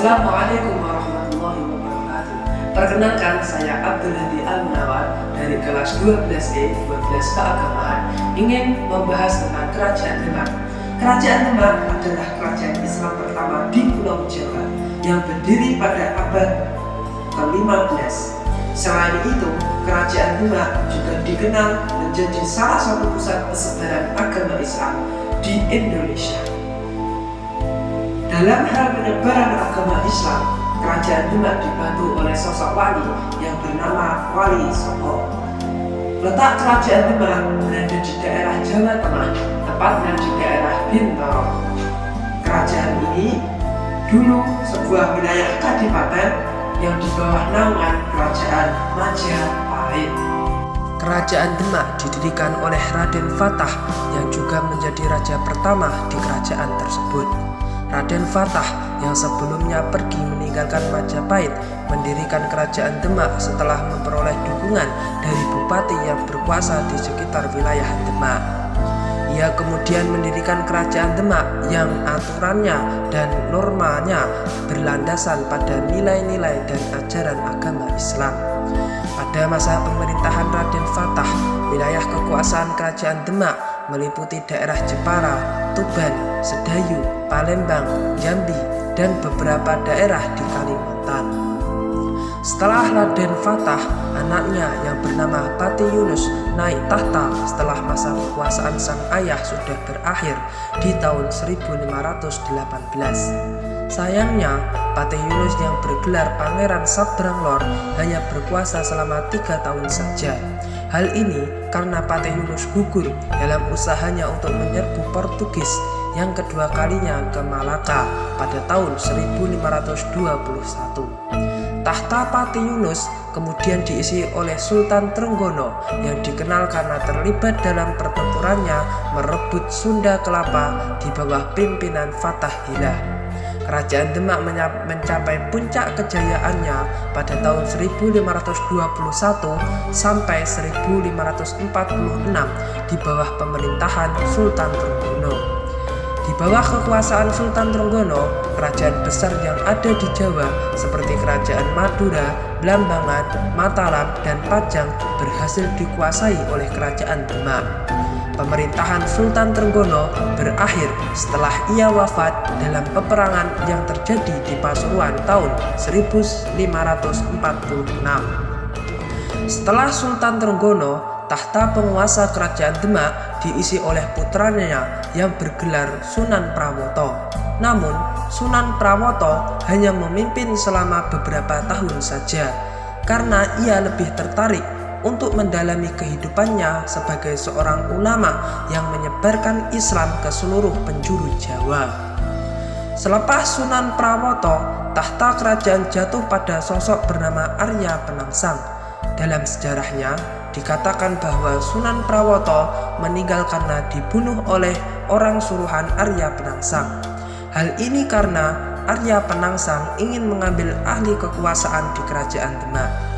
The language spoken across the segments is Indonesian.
Assalamualaikum warahmatullahi wabarakatuh. Perkenalkan, saya Abdul Hadi Al-Munawar dari kelas 12E 12 Keagamaan ingin membahas tentang Kerajaan Demak. Kerajaan Demak adalah kerajaan Islam pertama di Pulau Jawa yang berdiri pada abad ke-15. Selain itu, Kerajaan Demak juga dikenal menjadi salah satu pusat persebaran agama Islam di Indonesia. Dalam hal penyebaran agama Islam, Kerajaan Demak dibantu oleh sosok wali yang bernama Wali Songo. Letak Kerajaan Demak berada di daerah Jawa Tengah, tepatnya di daerah Bintaro. Kerajaan ini dulu sebuah wilayah kadipaten yang di bawah naungan Kerajaan Majapahit. Kerajaan Demak didirikan oleh Raden Fatah yang juga menjadi raja pertama di kerajaan tersebut. Raden Fatah yang sebelumnya pergi meninggalkan Majapahit mendirikan Kerajaan Demak setelah memperoleh dukungan dari bupati yang berkuasa di sekitar wilayah Demak. Ia kemudian mendirikan Kerajaan Demak yang aturannya dan normanya berlandasan pada nilai-nilai dan ajaran agama Islam. Pada masa pemerintahan Raden Fatah, wilayah kekuasaan Kerajaan Demak meliputi daerah Jepara, Tuban, Sedayu, Palembang, Jambi, dan beberapa daerah di Kalimantan. Setelah Raden Fatah, anaknya yang bernama Pati Yunus naik tahta setelah masa kekuasaan sang ayah sudah berakhir di tahun 1518. Sayangnya, Pati Yunus yang bergelar Pangeran Sabdranglor hanya berkuasa selama 3 tahun saja. Hal ini karena Pati Yunus gugur dalam usahanya untuk menyerbu Portugis yang kedua kalinya ke Malaka pada tahun 1521. Tahta Pati Yunus kemudian diisi oleh Sultan Trenggono yang dikenal karena terlibat dalam pertempurannya merebut Sunda Kelapa di bawah pimpinan Fatah Hillah. Kerajaan Demak mencapai puncak kejayaannya pada tahun 1521 sampai 1546 di bawah pemerintahan Sultan Trenggono. Di bawah kekuasaan Sultan Trenggono, kerajaan besar yang ada di Jawa seperti Kerajaan Madura, Blambangan, Mataram, dan Pajang berhasil dikuasai oleh Kerajaan Demak. Pemerintahan Sultan Trenggono berakhir setelah ia wafat dalam peperangan yang terjadi di Pasuruan tahun 1546. Setelah Sultan Trenggono, tahta penguasa Kerajaan Demak diisi oleh putranya yang bergelar Sunan Prawoto. Namun, Sunan Prawoto hanya memimpin selama beberapa tahun saja karena ia lebih tertarik untuk mendalami kehidupannya sebagai seorang ulama yang menyebarkan Islam ke seluruh penjuru Jawa. Selepas Sunan Prawoto, tahta kerajaan jatuh pada sosok bernama Arya Penangsang. Dalam sejarahnya, dikatakan bahwa Sunan Prawoto meninggal karena dibunuh oleh orang suruhan Arya Penangsang. Hal ini karena Arya Penangsang ingin mengambil alih kekuasaan di Kerajaan Demak.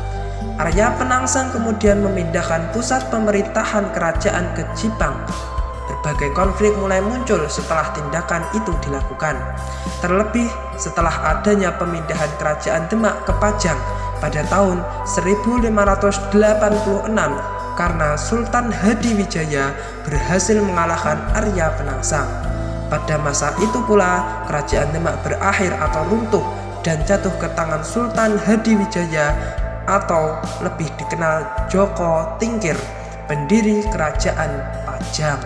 Arya Penangsang kemudian memindahkan pusat pemerintahan kerajaan ke Jipang. Berbagai konflik mulai muncul setelah tindakan itu dilakukan. Terlebih setelah adanya pemindahan Kerajaan Demak ke Pajang pada tahun 1586 karena Sultan Hadiwijaya berhasil mengalahkan Arya Penangsang. Pada masa itu pula Kerajaan Demak berakhir atau runtuh dan jatuh ke tangan Sultan Hadiwijaya atau lebih dikenal Joko Tingkir, pendiri Kerajaan Pajang.